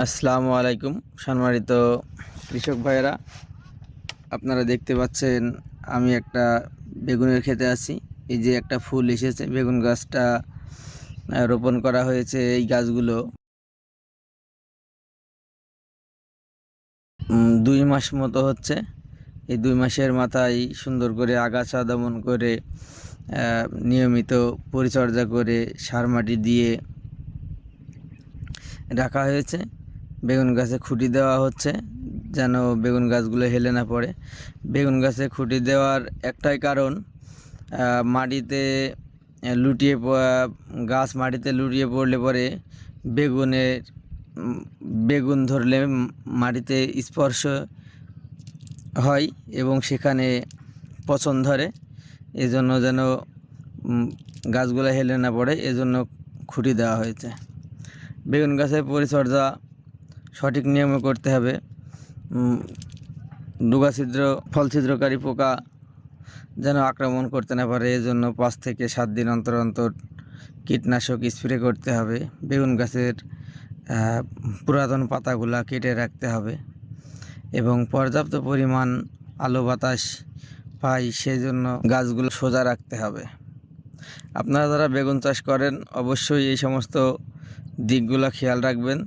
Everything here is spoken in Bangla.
আসসালামু আলাইকুম সম্মানিত কৃষক ভাইয়েরা, আপনারা দেখতে পাচ্ছেন আমি একটা বেগুনের ক্ষেতে আছি। এই যে একটা ফুল এসেছে, বেগুন গাছটা রোপণ করা হয়েছে। এই গাছগুলো 2 মাস মতো হচ্ছে। এই 2 মাসের মাথায় সুন্দর করে আগাছা দমন করে নিয়মিত পরিচর্যা করে সার মাটি দিয়ে রাখা হয়েছে। বেগুন গাছে খুঁটি দেওয়া হচ্ছে যেন বেগুন গাছগুলো হেলে না পড়ে। বেগুন গাছে খুঁটি দেওয়ার একটাই কারণ, মাটিতে লুটিয়ে গাছ মাটিতে লুটিয়ে পড়লে পরে বেগুনের বেগুন ধরলে মাটিতে স্পর্শ হয় এবং সেখানে পচন ধরে। এজন্য যেন গাছগুলো হেলে না পড়ে, এজন্য খুঁটি দেওয়া হয়েছে। বেগুন গাছের পরিচর্যা সঠিক নিয়মে করতে হবে। ডুগা ছিদ্র ফল ছিদ্রকারী পোকা যেন আক্রমণ করতে না পারে, এজন্য 5 থেকে 7 দিন অন্তর অন্তর কীটনাশক স্প্রে করতে হবে। বেগুন গাছের পুরাতন পাতাগুলা কেটে রাখতে হবে এবং পর্যাপ্ত পরিমাণ আলো বাতাস পাই সেজন্য গাছগুলো সোজা রাখতে হবে। আপনারা যারা বেগুন চাষ করেন অবশ্যই এই সমস্ত দিকগুলো খেয়াল রাখবেন,